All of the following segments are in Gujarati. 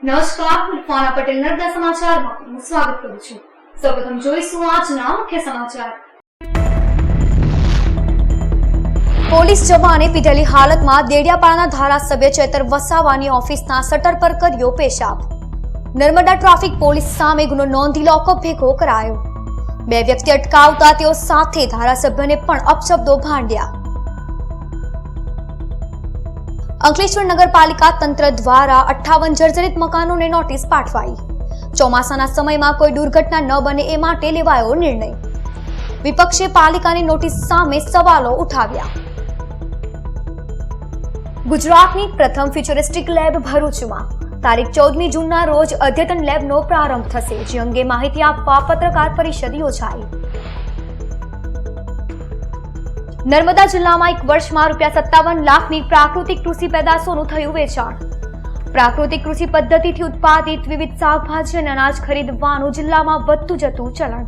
નમસ્કાર, હું ફાના પટેલ નર્મદા સમાચારમાં આપનું સ્વાગત કરું છું. સૌપ્રથમ જોઈશું આજના મુખ્ય સમાચાર. પોલીસ જવાને પીધેલી હાલતમાં દેડિયાપાડાના ધારાસભ્ય ચેતર વસાવાની ઓફિસના શટર પર કર્યો પેશાબ. નર્મદા ટ્રાફિક પોલીસ સામે ગુનો નોંધી લોકઅપ ભેગો કરાયો. 2 વ્યક્તિ અટકાવતા તેઓ સાથે ધારાસભ્યને પણ અપશબ્દો ભાંડ્યા. અંકલેશ્વર નગરપાલિકા તંત્ર દ્વારા 58 જર્જરિત મકાનોને નોટિસ પાઠવાઈ. ચોમાસાના સમયમાં કોઈ દુર્ઘટના ન બને એ માટે લેવાયો નિર્ણય. વિપક્ષે પાલિકાની નોટિસ સામે સવાલો ઉઠાવ્યા. ગુજરાતની પ્રથમ ફ્યુચરિસ્ટિક લેબ ભરૂચમાં તારીખ 14મી જૂનના રોજ અદ્યતન લેબનો પ્રારંભ થશે, જે અંગે માહિતી આપવા પત્રકાર પરિષદ યોજાઈ. નર્મદા જિલ્લામાં એક વર્ષમાં ₹57 લાખની પ્રાકૃતિક કૃષિ પેદાશોનું થયું વેચાણ. પ્રાકૃતિક કૃષિ પદ્ધતિથી ઉત્પાદિત વિવિધ શાકભાજી અને અનાજ ખરીદવાનું જિલ્લામાં વધતું જતું ચલણ.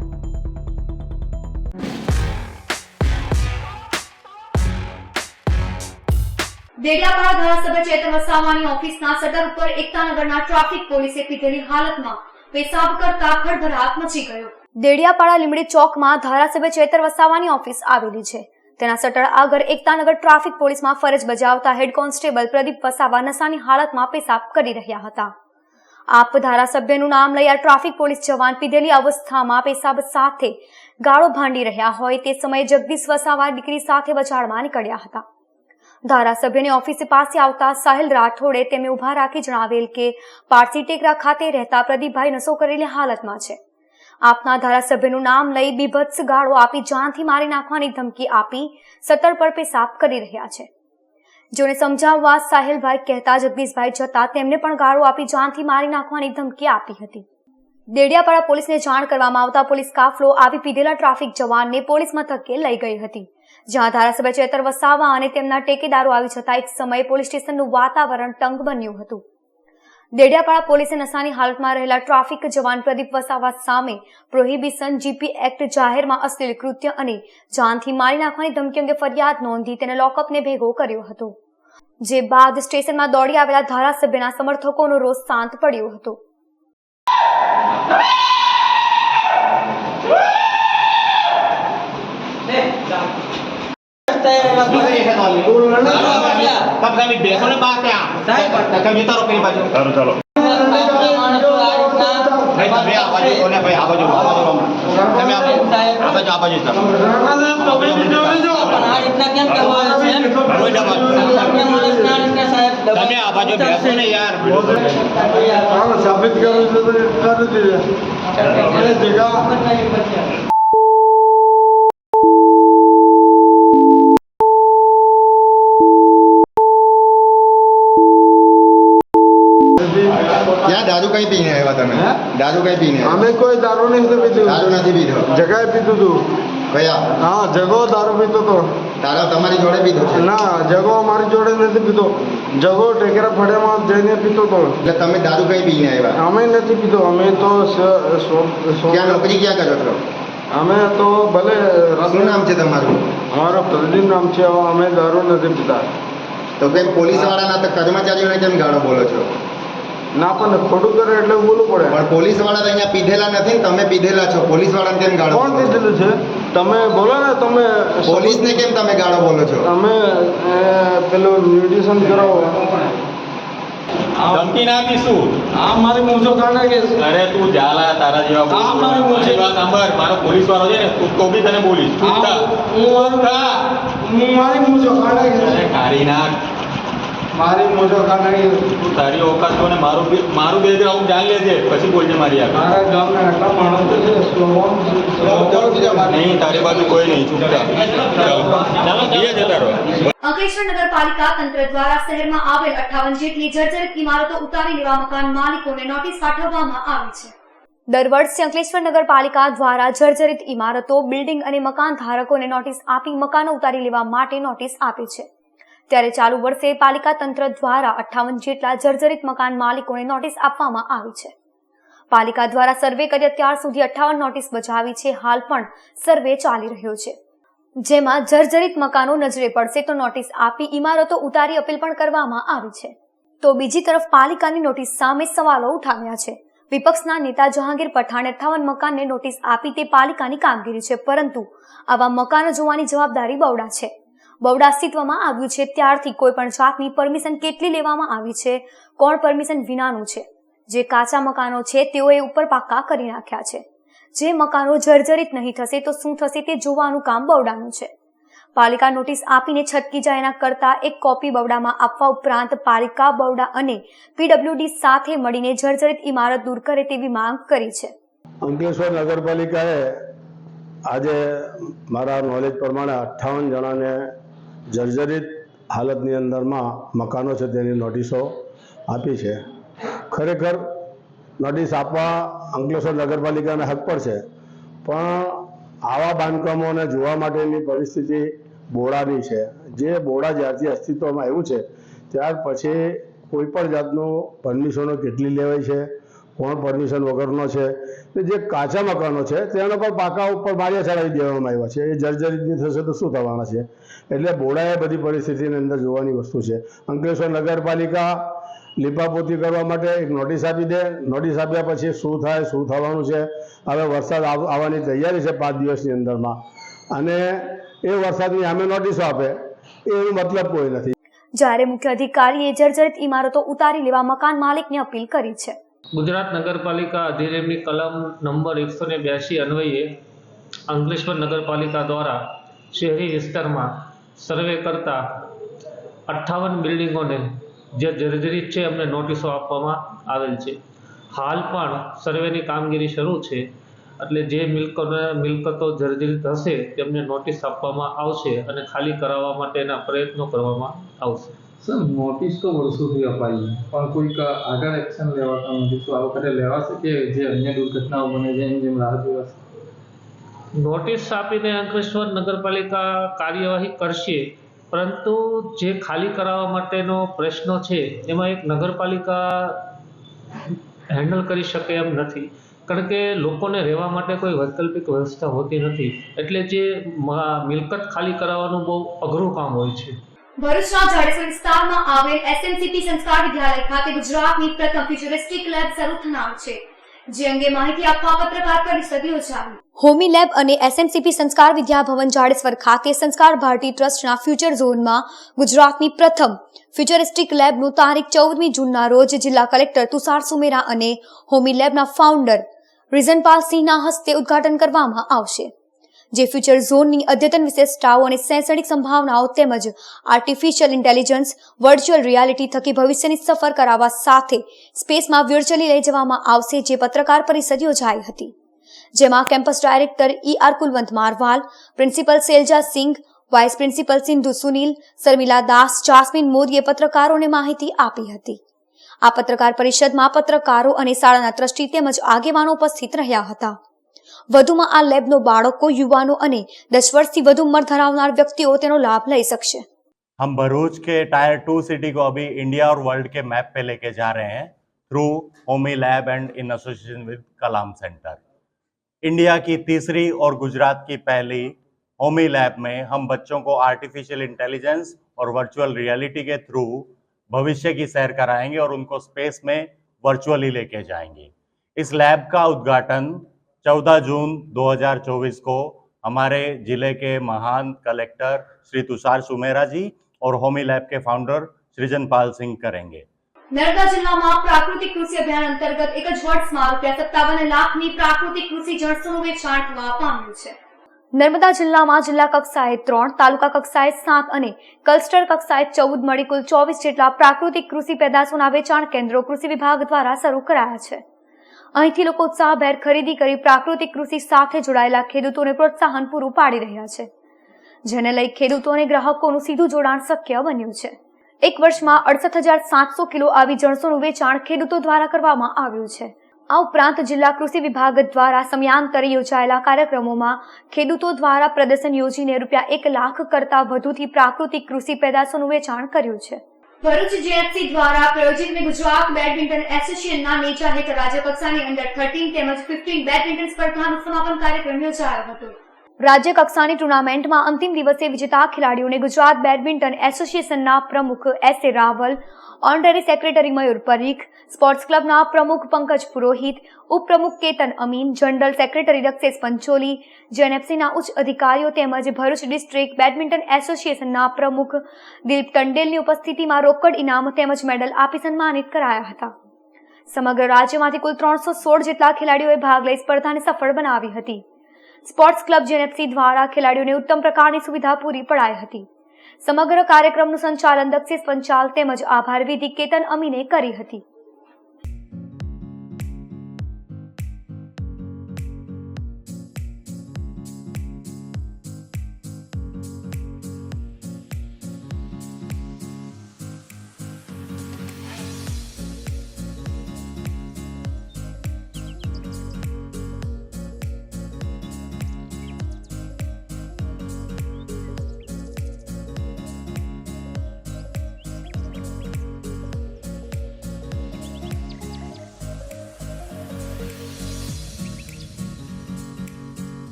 દેડિયાપાડા ધારાસભ્ય ચેતર વસાવાની ઓફિસના શટર ઉપર એકતાનગરના ટ્રાફિક પોલીસે પીધેલી હાલતમાં પેશાબ કરતા ખળભળાટ મચી ગયો. દેડિયાપાડા લીંબડી ચોકમાં ધારાસભ્ય ચેતર વસાવાની ઓફિસ આવેલી છે. તેના શટર આગળ એકતાનગર ટ્રાફિક પોલીસમાં ફરજ બજાવતા હેડ કોન્સ્ટેબલ પ્રદીપ વસાવા નશાની હાલતમાં પેશાબ કરી રહ્યા હતા. આપ ધારાસભ્યનું નામ લઈ આ ટ્રાફિક પોલીસ જવાન પીધેલી અવસ્થામાં પેશાબ સાથે ગાળો ભાંડી રહ્યા હોય તે સમયે જગદીશ વસાવા દીકરી સાથે વચાળમાં નીકળ્યા હતા. ધારાસભ્યની ઓફિસ પાસે આવતા સાહિલ રાઠોડે તેમને ઉભા રાખી જણાવેલ કે પારસી ટેકરા ખાતે રહેતા પ્રદીપભાઈ નશો કરેલી હાલતમાં છે. આપના ધારાસભ્યનું નામ લઈ બીભત્સ ગાળો આપી જાનથી મારી નાખવાની ધમકી આપી શટર પર પેશાબ કરી રહ્યા છે. જેને સમજાવવા સાહિલભાઈ કહેતા જગદીશભાઈ જતા તેમને પણ ગાળો આપી જાનથી મારી નાખવાની ધમકી આપી હતી. દેડિયાપાડા પોલીસને જાણ કરવામાં આવતા પોલીસ કાફલો આવી પીધેલા ટ્રાફિક જવાનને પોલીસ મથકે લઈ ગઈ હતી, જ્યાં ધારાસભ્ય ચેતર વસાવા અને તેમના ટેકેદારો આવી જતા એક સમયે પોલીસ સ્ટેશનનું વાતાવરણ તંગ બન્યું હતું. દેડિયાપાડા પોલીસે નશાની હાલતમાં રહેલા ટ્રાફિક જવાન પ્રદીપ વસાવા સામે પ્રોહિબિશન જીપી એક્ટ, જાહેરમાં અશ્લીલ કૃત્ય અને જાનથી મારી નાખવાની ધમકી અંગે ફરિયાદ નોંધી તેને લોકઅપને ભેગો કર્યો હતો. જે બાદ સ્ટેશનમાં દોડી આવેલા ધારાસભ્યના સમર્થકોનો રોષ શાંત પડ્યો હતો. तब कभी बेसों ने बात क्या कभी तारो पेरी बाजू चलो चलो भाई तुम्हें आवाज़ होने भाई आवाज़ तुम्हें आवाज़ आवाज़ इतना क्या करवा रहे हैं कोई डबल तुम्हें आवाज़ बेसों ने यार साबित करो तो कर दीजिए जगह दारू कहीं पीने आया था मैं दारू कहीं पीने हमें कोई दारू नहीं पीती दारू नहीं पीधो जगह पीतो तू कया हाँ जगह दारू पीतो तो तारा તમારી જોડે પીધો છે ના જગો અમારી જોડે નથી પીતો જગો ટેકરા ફળિયામાં જઈને પીતો તો એટલે તમે દારૂ કઈ પીને આવ્યા અમે નથી પીતો અમે તો ક્યાં નોકરી ક્યાં કરો છો અમે તો ભલે શું નામ છે તમારું અમારો પ્રદીપ નામ છે અમે દારૂ નથી પીતા તો કેમ પોલીસ વાળાના તો કર્મચારીઓને કેમ ગાળો બોલો છો ના પણ ખોટું કરે એટલે બોલવું પડે પણ પોલીસ વાળા તો અહીંયા પીધેલા નથી ને તમે પીધેલા છો પોલીસ વાળાને કેમ ગાળો કોણ પીધેલું છે તમે બોલો ને તમે પોલીસને કેમ તમે ગાળો બોલો છો તમે પેલું મ્યુટેશન કરો ધમકી ના આપીશું આ મારી મૂંછો કાઢે કે અરે તું જાલા તારા જેવા આ મારી મૂંછો વાત સાંભળ મારો પોલીસ વાળો છે ને તું તો બી તને બોલીશ હું મારી મૂંછો કાઢે કે કાઢી નાખ મારી મૂંછો કાઢે તારી ઓકાત તો ને મારું બેકગ્રાઉન્ડ જાણ લેજે પછી બોલજે મારી આગળ મારા ગામના એટલા માણસો છે નહીં તારી બાજુ કોઈ નહીં ચૂપચાપ ચાલો જતા રહો. અંકલેશ્વર નગરપાલિકા તંત્ર દ્વારા શહેરમાં આવેલ 58 જેટલી જર્જરિત ઇમારતો ઉતારી લેવા મકાન માલિકોને નોટિસ પાઠવવામાં આવી છે. દર વર્ષે અંકલેશ્વર નગરપાલિકા દ્વારા જર્જરિત ઇમારતો, બિલ્ડિંગ અને મકાન ધારકોને નોટિસ આપી મકાનો ઉતારી લેવા માટે નોટિસ આપે છે. ત્યારે ચાલુ વર્ષે પાલિકા તંત્ર દ્વારા 58 જેટલા જર્જરિત મકાન માલિકોને નોટિસ આપવામાં આવી છે. પાલિકા દ્વારા સર્વે કરી અત્યાર સુધી 58 નોટિસ બજાવી છે. હાલ પણ સર્વે ચાલી રહ્યો છે. જેમાં જર્જરિત મકાનો નજરે પડશે તો નોટિસ આપી ઇમારતો ઉતારી અપીલ પણ કરવામાં આવી છે. તો બીજી તરફ પાલિકાની નોટિસ સામે સવાલો ઉઠાવ્યા છે. વિપક્ષના નેતા જહાંગીર પઠાણે 58 મકાનને નોટિસ આપી તે પાલિકાની કામગીરી છે, પરંતુ આવા મકાનો જોવાની જવાબદારી બવડા છે. બવડા અસ્તિત્વમાં આવ્યું છે ત્યારથી કોઈ પણ જાતની પરમિશન કેટલી લેવામાં આવી છે, કોણ પરમિશન વિનાનું છે. જે કાચા મકાનો છે તેઓએ ઉપર પાકા કરી નાખ્યા છે. જે મકાનો જર્જરિત નહીં થશે તો શું થશે તે જોવાનું કામ બવડાનું છે. પાલિકા નોટિસ આપીને છટકી જાય એના કરતા એક કોપી બવડામાં આપવા ઉપરાંત પાલિકા, બવડા અને પીડબ્લ્યુડી સાથે મળીને જર્જરિત ઇમારત દૂર કરે તેવી માંગ કરી છે. અંકલેશ્વર નગરપાલિકાએ આજે મારા નોલેજ પ્રમાણે 58 જણાને જર્જરિત હાલતની અંદરમાં મકાનો છે તેની નોટિસો આપી છે. ખરેખર નોટિસ આપવા અંકલેશ્વર નગરપાલિકાને હક પર છે, પણ આવા બાંધકામોને જોવા માટેની પરિસ્થિતિ બોડાની છે. જે બોડા જ્યારથી અસ્તિત્વમાં આવ્યું છે ત્યાર પછી કોઈ પણ જાતનું પરમિશનો કેટલી લેવાય છે, કોણ પરમિશન વગરનો છે. જે કાચા મકાનો છે તેના પર પાકા ઉપર બારિયા ચડાવી દેવામાં આવ્યા છે. એ જર્જરિતની થશે તો શું થવાના છે? એટલે બોડાએ બધી પરિસ્થિતિની અંદર જોવાની વસ્તુ છે. અંકલેશ્વર નગરપાલિકા લીપાપોતી કરવા માટે એક નોટિસ આપી દે. નોટિસ આપ્યા પછી શું થાય, શું થવાનું છે? હવે વરસાદ આવવાની તૈયારી છે 5 દિવસની અંદરમાં, અને એ વરસાદની સામે નોટિસો આપે એનો મતલબ કોઈ નથી. જ્યારે મુખ્ય અધિકારીએ જર્જરિત ઇમારતો ઉતારી લેવા મકાન માલિકને અપીલ કરી છે. ગુજરાત નગરપાલિકા અધિનિયમની કલમ નંબર 182 અન્વયે અંકલેશ્વર નગરપાલિકા દ્વારા શહેરી વિસ્તારમાં સર્વે કરતા 58 બિલ્ડિંગોને જે જર્જરિત છે એમને નોટિસો આપવામાં આવેલ છે. હાલ પણ સર્વેની કામગીરી શરૂ છે, એટલે જે મિલકતો જર્જરિત હશે તેમને નોટિસ આપવામાં આવશે અને ખાલી કરાવવા માટેના પ્રયત્નો કરવામાં આવશે. સર, નોટિસ તો વર્ષોથી અપાઈ, પણ કોઈક આગળ એક્શન લેવાતા નથી. શું આ વખતે લેવાશે કે જે અન્ય દુર્ઘટનાઓ બને છે એની જેમ રાહ જોવાશે? નોટિસ આપીને અંકલેશ્વર નગરપાલિકા કાર્યવાહી કરશે, પરંતુ જે ખાલી કરાવવા માટેનો પ્રશ્નો છે એમાં એક નગરપાલિકા હેન્ડલ કરી શકે એમ નથી, કારણ કે લોકોને રહેવા માટે કોઈ વૈકલ્પિક વ્યવસ્થા હોતી નથી. એટલે જે મિલકત ખાલી કરાવવાનું બહુ અઘરું કામ હોય છે. ભરૂચના જાડેશ્વર વિસ્તારમાં આવેલ એસએમસીપી સંસ્કાર વિદ્યાલય ખાતે ગુજરાતની પ્રથમ ફ્યુચરિસ્ટિક લેબ શરૂ થનાર છે, જે અંગે માહિતી આપવા પત્રકાર પરિષદ યોજાઈ. હોમી લેબ અને એસએમસીપી સંસ્કાર વિદ્યાભવન જાડેશ્વર ખાતે સંસ્કાર ભારતી ટ્રસ્ટના ફ્યુચર ઝોનમાં ગુજરાતની પ્રથમ ફ્યુચરિસ્ટિક લેબનું તારીખ 14મી જૂનના રોજ જિલ્લા કલેક્ટર તુષાર સુમેરા અને હોમી લેબના ફાઉન્ડર રિઝનપાલ સિંહના હસ્તે ઉદ્ઘાટન કરવામાં આવશે. જે ફ્યુચર ઝોનની અદ્યતન વિશેષતાઓ અને શૈક્ષણિક સંભાવનાઓ તેમજ આર્ટિફિશિયલ ઇન્ટેલિજન્સ, વર્ચ્યુઅલ રિયાલિટી થકી ભવિષ્યની સફર કરાવવા સાથે સ્પેસમાં વર્ચ્યુઅલી લઈ જવામાં આવશે. જે પત્રકાર પરિષદ યોજાઈ હતી, જેમાં campus director ER Kulwant Marwal, principal Shailaja Singh, vice principal Sindhu Sunil, Sharmila Das, Jasmine મોદીએ પત્રકારોને માહિતી આપી હતી. આ પત્રકાર પરિષદમાં પત્રકારો અને શાળાના ટ્રસ્ટી તેમજ આગેવાનો ઉપસ્થિત રહ્યા હતા. વધુમાં આ લેબનો બાળકો, યુવાનો અને 10 વર્ષથી વધુ ઉંમર ધરાવનાર વ્યક્તિઓ તેનો લાભ લઈ શકશે. हम भरूच के टायर 2 सिटी को अभी इंडिया और वर्ल्ड के मैप पे लेके जा रहे हैं through Homi lab and in association with Kalam centre. India की तीसरी और गुजरात की पहली होमी लैब में हम बच्चों को आर्टिफिशियल इंटेलिजेंस और वर्चुअल रियलिटी के थ्रू भविष्य की सैर कराएंगे और उनको स्पेस में वर्चुअली लेके जाएंगे. इस लैब का उद्घाटन 14 जून 2024 को हमारे जिले के महान कलेक्टर श्री तुषार सुमेरा जी और होमी लैब के फाउंडर सृजनपाल सिंह करेंगे. નર્મદા જિલ્લામાં પ્રાકૃતિક કૃષિ અભિયાન અંતર્ગત એક જ વર્ષમાં ₹57 લાખની પ્રાકૃતિક કૃષિ જણસોનું વેચાણ થવા પામ્યું છે. નર્મદા જિલ્લામાં જિલ્લા કક્ષાએ 3, તાલુકા કક્ષાએ 7 અને ક્લસ્ટર કક્ષાએ 14 મળી કુલ 24 જેટલા પ્રાકૃતિક કૃષિ પેદાશોના વેચાણ કેન્દ્રો કૃષિ વિભાગ દ્વારા શરૂ કરાયા છે. અહીંથી લોકો ઉત્સાહભેર ખરીદી કરી પ્રાકૃતિક કૃષિ સાથે જોડાયેલા ખેડૂતોને પ્રોત્સાહન પૂરું પાડી રહ્યા છે, જેને લઈ ખેડૂતો અને ગ્રાહકોનું સીધું જોડાણ શક્ય બન્યું છે. એક વર્ષમાં 68,700 કિલો આવી જણસોનું વેચાણ ખેડૂતો દ્વારા કરવામાં આવ્યું છે. આ ઉપરાંત જિલ્લા કૃષિ વિભાગ દ્વારા સમયાંતરે યોજાયેલા કાર્યક્રમોમાં ખેડૂતો દ્વારા પ્રદર્શન યોજીને ₹1 લાખ કરતા વધુથી પ્રાકૃતિક કૃષિ પેદાશોનું વેચાણ કર્યું છે. ભરૂચ જીએફસી દ્વારા પ્રાયોજિત ગુજરાત બેડમિન્ટન એસોસિએશનના નેજા હેઠળ રાજ્ય કક્ષાની અંડર 13 તેમજ 15 બેડમિન્ટન સ્પર્ધાનો સમાપન કાર્યક્રમ યોજાયો હતો. રાજ્ય કક્ષાની ટુર્નામેન્ટમાં અંતિમ દિવસે વિજેતા ખેલાડીઓને ગુજરાત બેડમિન્ટન એસોસિએશનના પ્રમુખ એસ એ રાવલ, ઓનરરી સેક્રેટરી મયુર પરીખ, સ્પોર્ટ્સ ક્લબના પ્રમુખ પંકજ પુરોહિત, ઉપપ્રમુખ કેતન અમીન, જનરલ સેક્રેટરી રક્ષેશ પંચોલી, જેએનએફસીના ઉચ્ચ અધિકારીઓ તેમજ ભરૂચ ડિસ્ટ્રિક્ટ બેડમિન્ટન એસોસિએશનના પ્રમુખ દિલીપ ટંડેલની ઉપસ્થિતિમાં રોકડ ઇનામ તેમજ મેડલ આપી સન્માનિત કરાયા હતા. સમગ્ર રાજ્યમાંથી કુલ 316 જેટલા ખેલાડીઓએ ભાગ લઈ સ્પર્ધાને સફળ બનાવી હતી. સ્પોર્ટ્સ ક્લબ જેએનએફસી દ્વારા ખેલાડીઓને ઉત્તમ પ્રકારની સુવિધા પૂરી પડાઈ હતી. સમગ્ર કાર્યક્રમનું સંચાલન દક્ષેશ પંચાલ તેમજ આભાર વિધિ કેતન અમીને કરી હતી.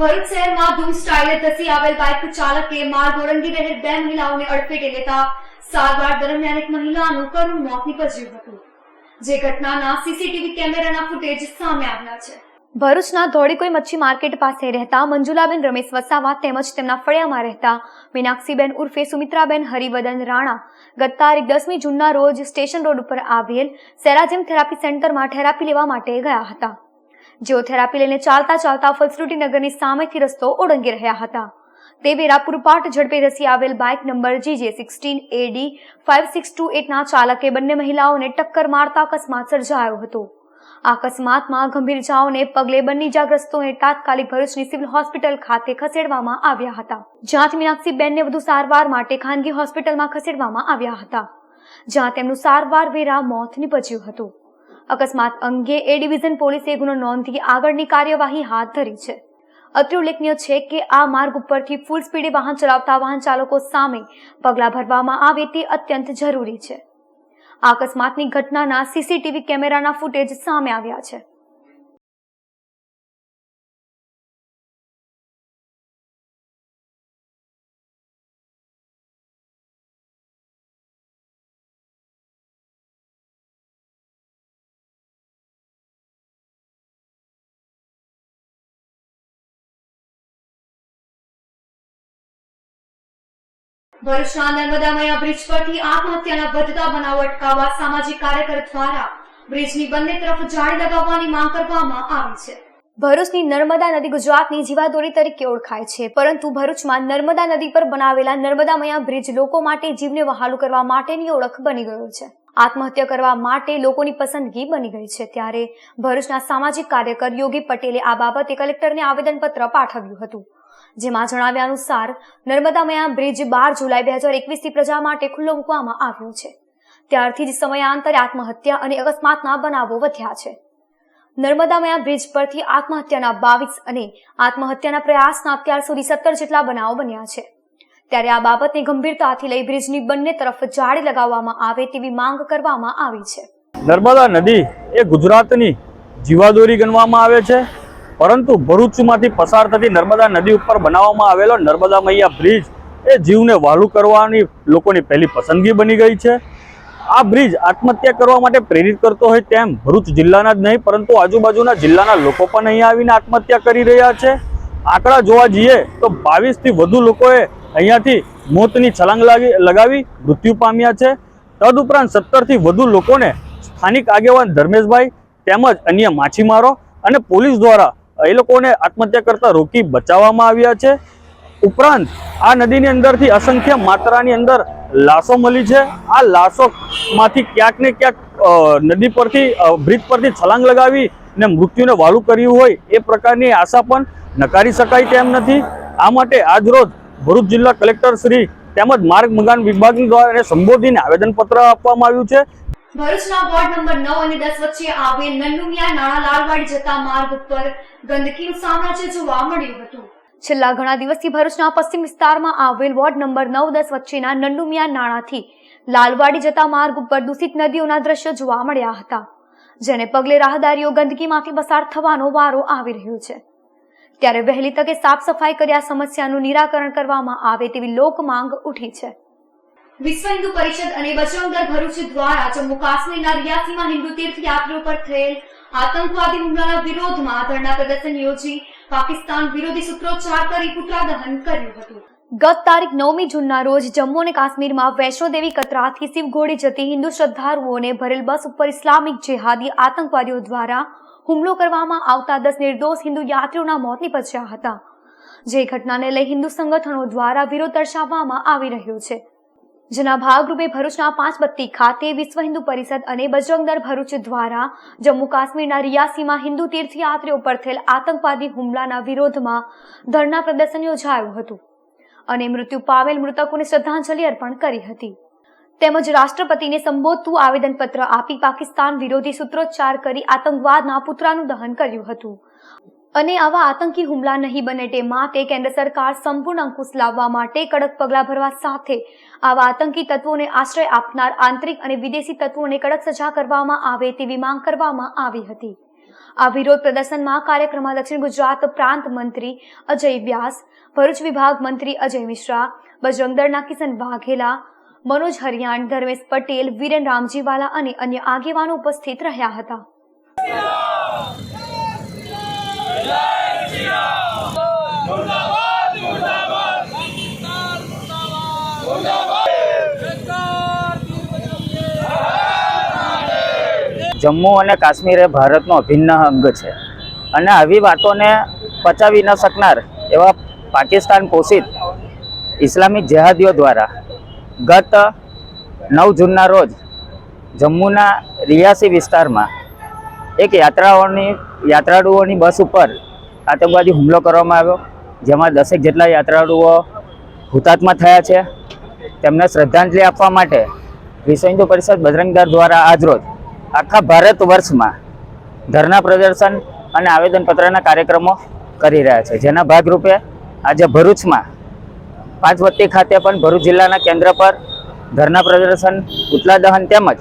ભરૂચ શહેરમાં ધૂમ સ્ટાઇલે ધસી આવેલ બાઇક ચાલકે માર્ગ ઓળંગી રહેલ 2 મહિલાઓને અડફેટે લેતા સારવાર દરમિયાન એક મહિલાનું કરુણ મોત નીપજ્યું હતું, જે ઘટનાના સીસીટીવી કેમેરાના ફૂટેજ સામે આવ્યા છે. ભરૂચના ધોળીકોઈ મચ્છી માર્કેટ પાસે રહેતા મંજુલાબેન રમેશ વસાવા તેમજ તેમના ફળિયામાં રહેતા મીનાક્ષીબેન ઉર્ફે સુમિત્રાબેન હરિવદન રાણા ગત તારીખ 10મી જૂનના રોજ સ્ટેશન રોડ ઉપર આવેલ સેરાજીમ થેરાપી સેન્ટરમાં થેરાપી લેવા માટે ગયા હતા. જેઓ થેરાપી લઈને ચાલતા ચાલતા ફલશ્રુતિ નગરની સામેથી રસ્તો ઓળંગી રહ્યા હતા. તે વેરા પૂરપાટ ઝડપે ધસી આવેલ બાઇક નંબર GJ16 AD 5628 ના ચાલકે બંને મહિલાઓને ટક્કર મારતા અકસ્માત સર્જાયો હતો. આ અકસ્માતમાં ગંભીર ઇજાઓને પગલે બંને ઇજાગ્રસ્તોને તાત્કાલિક ભરૂચની સિવિલ હોસ્પિટલ ખાતે ખસેડવામાં આવ્યા હતા, જ્યાંથી મીનાક્ષીબેનને વધુ સારવાર માટે ખાનગી હોસ્પિટલમાં ખસેડવામાં આવ્યા હતા, જ્યાં તેમનું સારવાર વેરા મોત નીપજ્યું હતું. અકસ્માત અંગે એ ડિવિઝન પોલીસે ગુનો નોંધી આગળની કાર્યવાહી હાથ ધરી છે. અત્રે ઉલ્લેખનીય છે કે આ માર્ગ ઉપરથી ફૂલ સ્પીડે વાહન ચલાવતા વાહન ચાલકો સામે પગલાં ભરવામાં આવે તે અત્યંત જરૂરી છે. આ અકસ્માતની ઘટનાના સીસીટીવી કેમેરાના ફૂટેજ સામે આવ્યા છે. ભરૂચના નર્મદામયા બ્રિજ પરથી આત્મહત્યાના વધતા બનાવો અટકાવવા સામાજિક કાર્યકર દ્વારા બ્રિજની બંને તરફ જાળી લગાવવાની માંગ કરવામાં આવી છે. ભરૂચની નર્મદા નદી ગુજરાતની જીવાદોરી તરીકે ઓળખાય છે, પરંતુ ભરૂચમાં નર્મદા નદી પર બનાવેલા નર્મદામયા બ્રિજ લોકો માટે જીવને વહાલું કરવા માટેની ઓળખ બની ગયો છે. આત્મહત્યા કરવા માટે લોકોની પસંદગી બની ગઈ છે. ત્યારે ભરૂચના સામાજિક કાર્યકર યોગી પટેલે આ બાબતે કલેક્ટરને આવેદનપત્ર પાઠવ્યું હતું, જેમાં જણાવ્યા અનુસાર નર્મદામયા બ્રિજ 12 જુલાઈ 2021થી પ્રજા માટે ખુલ્લો મૂકવામાં આવ્યો છે. ત્યારથી જ સમયાંતરે આત્મહત્યા અને અકસ્માતના બનાવો વધ્યા છે. નર્મદામયા બ્રિજ પરથી આત્મહત્યાના 22 અને આત્મહત્યાના પ્રયાસના અત્યાર સુધી 17 જેટલા બનાવો બન્યા છે. ત્યારે આ બાબતને ગંભીરતાથી લઈ બ્રિજની બંને તરફ જાળી લગાવવામાં આવે તેવી માંગ કરવામાં આવી છે. નર્મદા નદી એ ગુજરાતની જીવાદોરી ગણવામાં આવે છે, પરંતુ ભરૂચમાંથી પસાર થતી નર્મદા નદી ઉપર બનાવવામાં આવેલો નર્મદામયા બ્રિજ એ જીવને વહાલું કરવાની લોકોની પહેલી પસંદગી બની ગઈ છે. આ બ્રિજ આત્મહત્યા કરવા માટે પ્રેરિત કરતો હોય તેમ ભરૂચ જિલ્લાના જ નહીં પરંતુ આજુબાજુના જિલ્લાના લોકો પણ અહીંયા આવીને આત્મહત્યા કરી રહ્યા છે. આંકડા જોવા જઈએ તો 22થી વધુ લોકોએ અહીંયાથી મોતની છલાંગ લગાવી મૃત્યુ પામ્યા છે. તદુપરાંત 17થી વધુ લોકોને સ્થાનિક આગેવાન ધર્મેશભાઈ તેમજ અન્ય માછીમારો અને પોલીસ દ્વારા એ લોકોને આત્મહત્યા કરતા રોકી બચાવવામાં આવ્યા છે. ઉપરાંત આ નદીની અંદરથી અસંખ્ય માત્રાની અંદર લાશો મળી છે. આ લાશોમાંથી ક્યાંક ને ક્યાંક નદી પરથી બ્રિજ પરથી છલાંગ લગાવી ને મૃત્યુને વાલું કર્યું હોય એ પ્રકારની આશા પણ નકારી શકાય તેમ નથી. આ માટે આજરોજ ભરૂચ જિલ્લા કલેક્ટર શ્રી તેમજ માર્ગ મકાન વિભાગ દ્વારા સંબોધીને આવેદનપત્ર આપવામાં આવ્યું છે. ભરૂચના વોર્ડ નંબર 9 અને 10 વચ્ચે આવેલ નન્નુમિયા નાળા લાલવાડી જતા માર્ગ ઉપર ગંદકીનું સામ્રાજ્ય જોવા મળ્યું હતું. છેલ્લા ઘણા દિવસથી ભરૂચના પશ્ચિમ વિસ્તારમાં આવેલ વોર્ડ નંબર 9-10 વચ્ચેના નન્નુમિયા નાળાથી લાલવાડી જતા માર્ગ ઉપર દૂષિત નદીઓના દ્રશ્યો જોવા મળ્યા હતા, જેને પગલે રાહદારીઓ ગંદકીમાંથી પસાર થવાનો વારો આવી રહ્યો છે. ત્યારે વહેલી તકે સાફ સફાઈ કરી આ સમસ્યાનું નિરાકરણ કરવામાં આવે તેવી લોક માંગ ઉઠી છે. વિશ્વ હિન્દુ પરિષદ અને બજરંગ દળ ભરૂચ દ્વારા જમ્મુ કાશ્મીરના રિયાસીમાં હિન્દુ તીર્થયાત્રીઓ પર થયેલ આતંકવાદી હુમલાના વિરોધમાં ધરણા પ્રદર્શન યોજી પાકિસ્તાન વિરોધી સૂત્રોચ્ચાર કરી પુતળા દહન કર્યું હતું. ગત તારીખ 9મી જૂનના રોજ જમ્મુ અને કાશ્મીરમાં વૈષ્ણોદેવી કતરાથી શિવઘોડી જતી હિન્દુ શ્રદ્ધાળુઓને ભરેલ બસ ઉપર ઇસ્લામિક જેહાદી આતંકવાદીઓ દ્વારા હુમલો કરવામાં આવતા 10 નિર્દોષ હિન્દુ યાત્રીઓના મોત નીપજ્યા હતા, જે ઘટનાને લઈ હિન્દુ સંગઠનો દ્વારા વિરોધ દર્શાવવામાં આવી રહ્યો છે. જેના ભાગરૂપે ભરૂચના 5 બત્તી ખાતે વિશ્વ હિન્દુ પરિષદ અને બજરંગ દળ ભરૂચ દ્વારા જમ્મુ કાશ્મીરના રિયાસીમાં હિન્દુ તીર્થયાત્રીઓ પર થયેલ આતંકવાદી હુમલાના વિરોધમાં ધરણા પ્રદર્શન યોજાયું હતું અને મૃત્યુ પામેલ મૃતકોને શ્રદ્ધાંજલિ અર્પણ કરી હતી. તેમજ રાષ્ટ્રપતિને સંબોધતું આવેદનપત્ર આપી પાકિસ્તાન વિરોધી સૂત્રોચ્ચાર કરી આતંકવાદના પુતળાનું દહન કર્યું હતું અને આવા આતંકી હુમલા નહીં બને તે માટે કેન્દ્ર સરકાર સંપૂર્ણ અંકુશ લાવવા માટે કડક પગલાં ભરવા સાથે આવા આતંકી તત્વોને આશ્રય આપનાર આંતરિક અને વિદેશી તત્વોને કડક સજા કરવામાં આવે તેવી માંગ કરવામાં આવી હતી. આ વિરોધ પ્રદર્શનમાં કાર્યક્રમમાં દક્ષિણ ગુજરાત પ્રાંત મંત્રી અજય વ્યાસ, ભરૂચ વિભાગ મંત્રી અજય મિશ્રા, બજરંગ દળના કિશન વાઘેલા, મનોજ હરિયાણ, ધર્મેશ પટેલ, વીરેન રામજીવાલા અને અન્ય આગેવાનો ઉપસ્થિત રહ્યા હતા. જમ્મુ અને કાશ્મીર એ ભારતનો અભિન્ન અંગ છે અને આવી વાતોને પચાવી ન શકનાર એવા પાકિસ્તાન પોષિત ઇસ્લામિક જેહાદીઓ દ્વારા ગત 9 જૂનના રોજ જમ્મુના રિયાસી વિસ્તારમાં એક યાત્રાળુઓની બસ ઉપર આતંકવાદી હુમલો કરવામાં આવ્યો, જેમાં 10 જેટલા યાત્રાળુઓ હુતાત્મા થયા છે. તેમને શ્રદ્ધાંજલિ આપવા માટે વિશ્વ હિન્દુ પરિષદ બજરંગ દળ દ્વારા આજરોજ આખા ભારત વર્ષમાં ધરણા પ્રદર્શન અને આવેદનપત્રના કાર્યક્રમો કરી રહ્યા છે, જેના ભાગરૂપે આજે ભરૂચમાં 5 બત્તી ખાતે પણ ભરૂચ જિલ્લાના કેન્દ્ર પર ધરણા પ્રદર્શન, પુતળા દહન તેમજ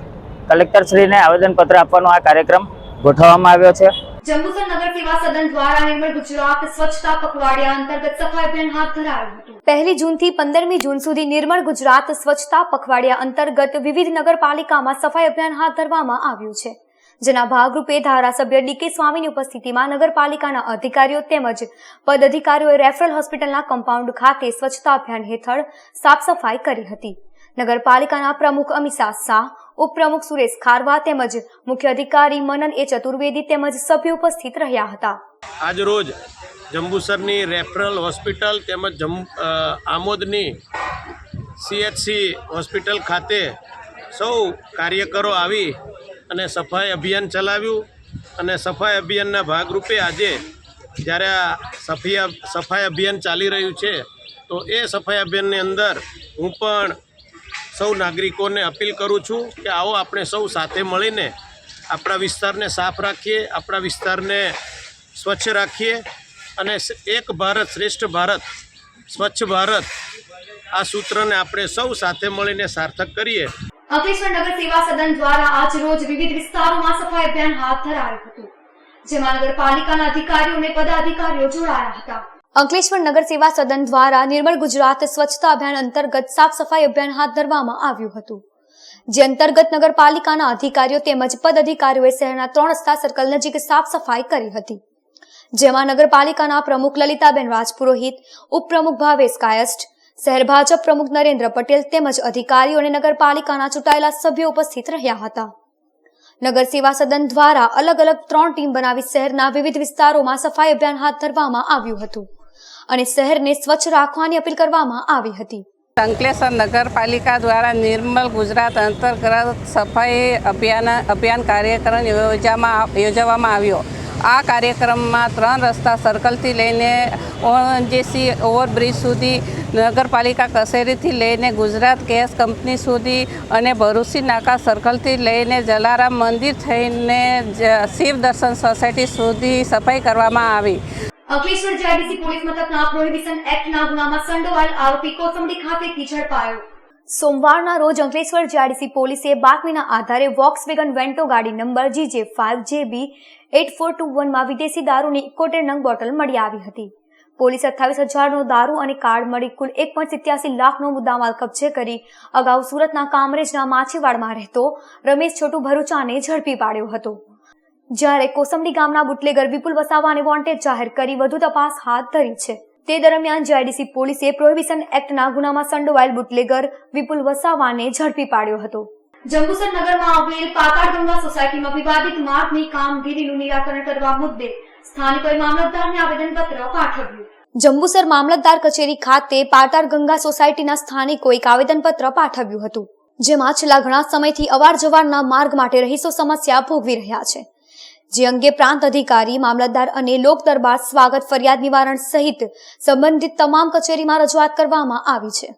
કલેક્ટરશ્રીને આવેદનપત્ર આપવાનો આ કાર્યક્રમ ગોઠવવામાં આવ્યો છે. જંબુસર નગર સેવા સદન દ્વારા નિર્મળ ગુજરાત સ્વચ્છતા પખવાડિયા અંતર્ગત સફાઈ અભિયાન હાથ ધરાયું હતું. 1 જૂનથી 15મી જૂન સુધી નિર્મળ ગુજરાત સ્વચ્છતા પખવાડિયા અંતર્ગત વિવિધ નગરપાલિકામાં સફાઈ અભિયાન હાથ ધરવામાં આવ્યું છે, જેના ભાગરૂપે ધારાસભ્ય ડી.કે. સ્વામીની ઉપસ્થિતિમાં નગરપાલિકાના અધિકારીઓ તેમજ પદ અધિકારીઓએ રેફરલ હોસ્પિટલના કમ્પાઉન્ડ ખાતે સ્વચ્છતા અભિયાન હેઠળ સાફ સફાઈ કરી હતી. નગરપાલિકાના પ્રમુખ અમીષા શાહ, ઉપપ્રમુખ સુરેશ ખારવા તેમજ મુખ્ય અધિકારી મનન એ ચતુર્વેદી તેમજ સભ્યો ઉપસ્થિત રહ્યા હતા. આજ રોજ જંબુસરની રેફરલ હોસ્પિટલ તેમજ આમોદની CHC હોસ્પિટલ ખાતે સૌ કાર્યકરો આવી અને સફાઈ અભિયાન ચલાવ્યું અને સફાઈ અભિયાનના ભાગરૂપે આજે જ્યારે આ સફાઈ અભિયાન ચાલી રહ્યું છે તો એ સફાઈ અભિયાનની અંદર હું પણ સૌ નાગરિકોને અપીલ કરું છું કે આવો આપણે સૌ સાથે મળીને આપણા વિસ્તારને સાફ રાખીએ, આપણા વિસ્તારને સ્વચ્છ રાખીએ અને એક ભારત શ્રેષ્ઠ ભારત, સ્વચ્છ ભારત આ સૂત્રને આપણે સૌ સાથે મળીને સાર્થક કરીએ. અંકલેશ્વર નગર સેવા સદન દ્વારા આજ રોજ વિવિધ વિસ્તારોમાં સફાઈ અભિયાન હાથ ધરાયું હતું, જેમાં નગરપાલિકાના અધિકારીઓ અને પદાધિકારીઓ જોડાયા હતા. અંકલેશ્વર નગર સેવા સદન દ્વારા નિર્મળ ગુજરાત સ્વચ્છતા અભિયાન અંતર્ગત સાફ સફાઈ અભિયાન હાથ ધરવામાં આવ્યું હતું, જે અંતર્ગત નગરપાલિકાના અધિકારીઓ તેમજ પદ અધિકારીઓએ શહેરના 3 રસ્તા સર્કલ નજીક સાફ સફાઈ કરી હતી, જેમાં નગરપાલિકાના પ્રમુખ લલિતાબેન રાજપુરોહિત, ઉપપ્રમુખ ભાવેશ કાયસ્થ, શહેર ભાજપ પ્રમુખ નરેન્દ્ર પટેલ તેમજ અધિકારીઓ અને નગરપાલિકાના ચૂંટાયેલા સભ્યો ઉપસ્થિત રહ્યા હતા. નગર સેવા સદન દ્વારા અલગ અલગ 3 ટીમ બનાવી શહેરના વિવિધ વિસ્તારોમાં સફાઈ અભિયાન હાથ ધરવામાં આવ્યું હતું અને શહેરને સ્વચ્છ રાખવાની અપીલ કરવામાં આવી હતી. અંકલેશ્વર નગરપાલિકા દ્વારા નિર્મલ ગુજરાત અંતર્ગત સફાઈ અભિયાન કાર્યક્રમ યોજવામાં આવ્યો. આ કાર્યક્રમમાં 3 રસ્તા સર્કલથી લઈને ઓએનજીસી ઓવરબ્રિજ સુધી, નગરપાલિકા કચેરીથી લઈને ગુજરાત ગેસ કંપની સુધી અને ભરૂચી નાકા સર્કલથી લઈને જલારામ મંદિર થઈને શિવ દર્શન સોસાયટી સુધી સફાઈ કરવામાં આવી. અંકલેશ્વર જીઆઈડીસી પોલીસ મથકના પ્રોહિબિશન એક્ટના ગુનામાં સંડોવાયેલ આરોપી કોસંબડી ખાતેથી ઝડપાયો. સોમવારના રોજ અંકલેશ્વર જીઆઈડીસી પોલીસે બાતમીના આધારે વોક્સવેગન વેન્ટો ગાડી નંબર GJ5JB8421 માં વિદેશી દારૂની 71 નંગ બોટલ મળી આવી હતી. પોલીસે 28,000નો દારૂ અને કાર્ડ મળી કુલ 1.87 લાખનો મુદ્દામાલ કબજે કરી અગાઉ સુરતના કામરેજના માછીવાડમાં રહેતો રમેશ છોટુ ભરૂચાને ઝડપી પાડ્યો હતો. જ્યારે કોસંબડી ગામના બુટલેગર વિપુલ વસાવાને વોન્ટેડ જાહેર કરી વધુ તપાસ હાથ ધરી છે. તે દરમિયાન જીઆઈડીસી પોલીસે પ્રોહિબિશન એક્ટના ગુનામાં સંડોવાયેલ બુટલેગર વિપુલ વસાવાને ઝડપી પાડ્યો હતો. જંબુસર નગરમાં આવેલ પાતાળગંગા સોસાયટીમાં વિવાદિત માર્ગની કામગીરીનું નિરાકરણ કરવા મુદ્દે સ્થાનિકોએ મામલતદારને આવેદનપત્ર પાઠવ્યું. જંબુસર મામલતદાર કચેરી ખાતે પાતાળગંગા સોસાયટીના સ્થાનિકોએ એક આવેદનપત્ર પાઠવ્યું હતું, જેમાં છેલ્લા ઘણા સમયથી અવારજવારના માર્ગ માટે રહીશો સમસ્યા ભોગવી રહ્યા છે. જે અંગે પ્રાંત અધિકારી, મામલતદાર અને લોક દરબાર, સ્વાગત, ફરિયાદ નિવારણ સહિત સંબંધિત તમામ કચેરીમાં રજૂઆત કરવામાં આવી છે.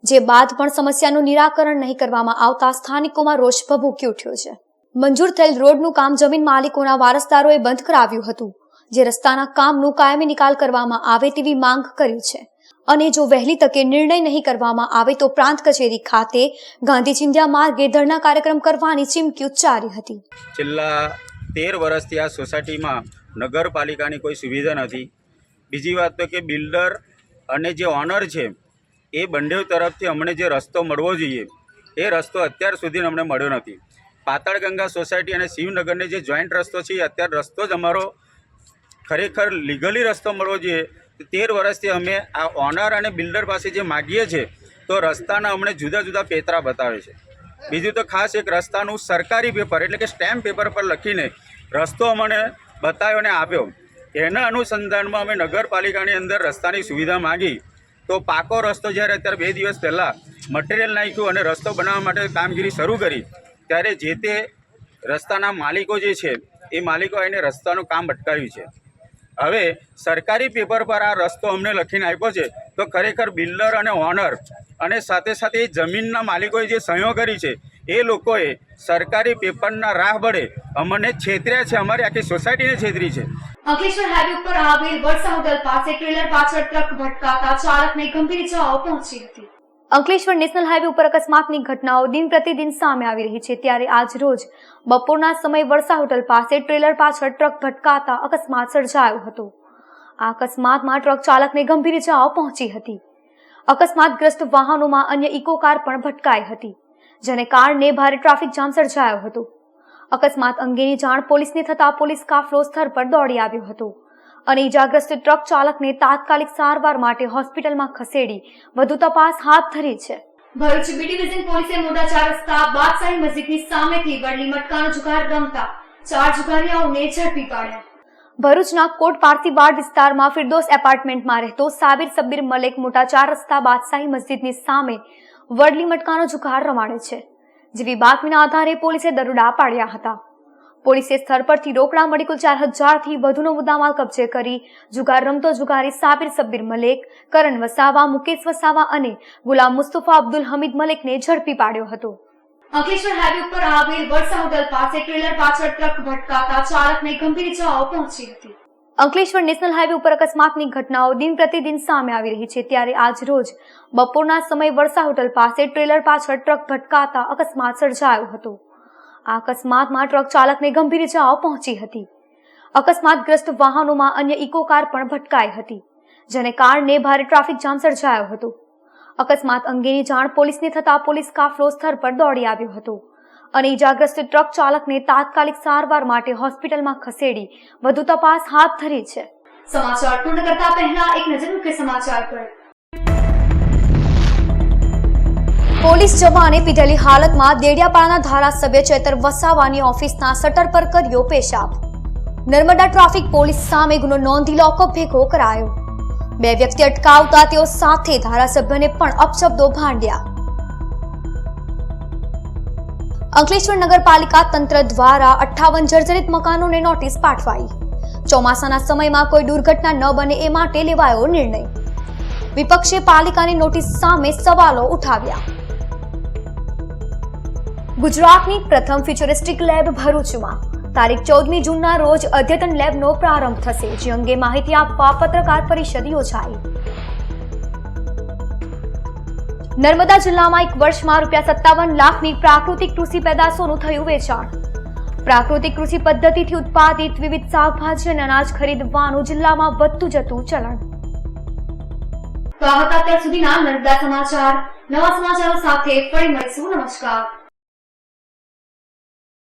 જે બાદ પણ સમસ્યાનું નિરાકરણ નહીં કરવામાં આવતા સ્થાનિકોમાં રોષ ભભૂકી ઉઠ્યો છે. મંજૂર થયેલ રોડનું કામ જમીન માલિકોના વારસદારોએ બંધ કરાવ્યું હતું, જે રસ્તાના કામનું કાયમી નિકાલ કરવામાં આવે તેવી માંગ કરી છે. અને જો વહેલી તકે નિર્ણય નહીં કરવામાં આવે તો પ્રાંત કચેરી ખાતે ગાંધી ચિંધ્યા માર્ગે ધરણા કાર્યક્રમ કરવાની ચીમકી ઉચ્ચારી હતી. છેલ્લા 13 વર્ષથી આ સોસાયટીમાં નગરપાલિકાની કોઈ સુવિધા નથી. બીજી વાત તો કે બિલ્ડર અને જે ઓનર છે એ બંને તરફથી અમને જે રસ્તો મળવો જોઈએ એ રસ્તો અત્યાર સુધી અમને મળ્યો નથી. પાતાળગંગા સોસાયટી અને શિવનગરને જે જોઈન્ટ રસ્તો છે એ અત્યારે રસ્તો જ અમારો ખરેખર લીગલી રસ્તો મળવો જોઈએ. 13 વર્ષથી અમે આ ઓનર અને બિલ્ડર પાસે જે માગીએ છીએ તો રસ્તાના અમને જુદા જુદા પેતરા બતાવે છે. બીજું તો ખાસ એક રસ્તાનું સરકારી પેપર એટલે કે સ્ટેમ્પ પેપર પર લખીને રસ્તો અમને બતાવ્યો અને આપ્યો. એના અનુસંધાનમાં અમે નગરપાલિકાની અંદર રસ્તાની સુવિધા માગી તો પાકો રસ્તો જ્યારે અત્યારે 2 દિવસ પહેલાં મટીરિયલ નાખ્યું અને રસ્તો બનાવવા માટે કામગીરી શરૂ કરી ત્યારે જે તે રસ્તાના માલિકો જે છે એ માલિકો આવીને રસ્તાનું કામ અટકાવ્યું છે. હવે સરકારી પેપર પર આ રસ્તો અમને લખીને આપ્યો છે તો ખરેખર બિલ્ડર અને ઓનર અને સાથે સાથે એ જમીનના માલિકોએ જે સહીઓ કરી છે એ લોકોએ સરકારી પેપરના રાહ બળે અમને છેતર્યા છે, અમારી આખી સોસાયટીને છેતરી છે. અંકલેશ્વર હાઈવે ઉપર આવેલ વરસા હોટલ પાસે ટ્રેલર પાછળ ટ્રક ભટકાતા ચાલકને ગંભીર ઇજાઓ પહોંચી હતી. અંકલેશ્વર નેશનલ હાઈવે ઉપર અકસ્માતની ઘટનાઓ દિન પ્રતિદિન સામે આવી રહી છે. ત્યારે આજ રોજ બપોરના સમયે વરસા હોટલ પાસે ટ્રેલર પાછળ ટ્રક ભટકાતા અકસ્માત સર્જાયો હતો. આ અકસ્માતમાં ટ્રક ચાલકને ગંભીર ઇજાઓ પહોંચી હતી. અકસ્માતગ્રસ્ત વાહનોમાં અન્ય ઇકો કાર પણ ભટકાઈ હતી, જેને કારણે ભારે ટ્રાફિક જામ સર્જાયો હતો. અકસ્માત અંગેની જાણ પોલીસને થતા પોલીસ કાફલો સ્થળ પર દોડી આવ્યો હતો અને ઇજાગ્રસ્ત ટ્રક ચાલકને તાત્કાલિક સારવાર માટે હોસ્પિટલમાં ખસેડી વધુ તપાસ હાથ ધરી છે. ભરૂચ બી ડિવિઝન પોલીસે મોટા 4 રસ્તા બાદશાહી મસ્જિદની સામેથી વડલી મટકાનો જુગાર રમતા 4 જુગારીયાઓને ઝડપી પાડ્યા. ભરૂચના કોટ પારસીબાડ વિસ્તારમાં ફિરદોસ એપાર્ટમેન્ટમાં રહેતો સાબિર સબ્બીર મલેક મોટા 4 રસ્તા બાદશાહી મસ્જિદની સામે વડલી મટકાનો જુગાર રમાડે છે, જેવી બાતમીના આધારે પોલીસે દરોડા પાડ્યા હતા. પોલીસે સ્થળ પરથી રોકડા મળી કુલ 4,000 થી વધુનો મુદ્દામાલ કબજે કરી જુગાર રમતો જુગારી સાબિર સબ્બીર મલેક, કરણ વસાવા, મુકેશ વસાવા અને ગુલામ મુસ્તફા અબ્દુલ હમીદ મલેકને ઝડપી પાડ્યો હતો. અંકલેશ્વર હાઈવે ઉપર આવેલ વરસા હોટલ પાસે ટ્રેલર પાછળ ટ્રક ભટકાતા ચાલકને ગંભીર ઇજાઓ પહોંચી હતી. અંકલેશ્વર નેશનલ હાઈવે ઉપર અકસ્માતની ઘટનાઓ દિન પ્રતિદિન સામે આવી રહી છે. ત્યારે આજ રોજ બપોરના સમયે વરસા હોટલ પાસે ટ્રેલર પાછળ ટ્રક ભટકાતા અકસ્માત સર્જાયો હતો. આ અકસ્માતમાં ટ્રક ચાલકને ગંભીર ઇજાઓ પહોંચી હતી. અકસ્માતગ્રસ્ત વાહનોમાં અન્ય ઇકો કાર પણ ભટકાઈ હતી, જેને કારણે ભારે ટ્રાફિક જામ સર્જાયો હતો. અકસ્માત અંગેની જાણ પોલીસને થતા પોલીસ કાફલો સ્થળ પર દોડી આવ્યો હતો અને ઇજાગ્રસ્ત ટ્રક ચાલકને તાત્કાલિક સારવાર માટે હોસ્પિટલમાં ખસેડી વધુ તપાસ હાથ ધરી છે. સમાચાર પૂર્ણ કરતા પહેલા એક નજર મુખ્ય સમાચાર પર. પોલીસ જવાને પીધેલી હાલતમાં દેડિયાપાડાના ધારાસભ્ય ચેતર વસાવાની ઓફિસના શટર પર કર્યો પેશાબ. નર્મદા ટ્રાફિક પોલીસ સામે ગુનો નોંધી લોકઅપ ભેગો કરાયો. બે વ્યક્તિ અટકાવતા તેઓ સાથે ધારાસભ્યને પણ અપશબ્દો ભાંડ્યા. અંકલેશ્વર નગરપાલિકા તંત્ર દ્વારા 58 જર્જરિત મકાનોને નોટિસ પાઠવાઈ. ચોમાસાના સમયમાં કોઈ દુર્ઘટના ન બને એ માટે લેવાયો નિર્ણય. વિપક્ષે પાલિકાની નોટિસ સામે સવાલો ઉઠાવ્યા. ગુજરાતની પ્રથમ ફ્યુચરિસ્ટિક લેબ ભરૂચમાં તારીખ 14મી જૂનના રોજ અદ્યતન લેબનો પ્રારંભ થશે, જે અંગે માહિતી આપવા પત્રકાર પરિષદ યોજાઈ. નર્મદા જિલ્લામાં એક વર્ષમાં ₹57 લાખની પ્રાકૃતિક કૃષિ પેદાશોનું થયું વેચાણ. પ્રાકૃતિક કૃષિ પદ્ધતિથી ઉત્પાદિત વિવિધ શાકભાજી અને અનાજ ખરીદવાનું જિલ્લામાં વધતું જતું ચલણ. તો આ હતા અત્યાર સુધીના નર્મદા સમાચાર. નવા સમાચારો સાથે ફરી મળીશું. નમસ્કાર.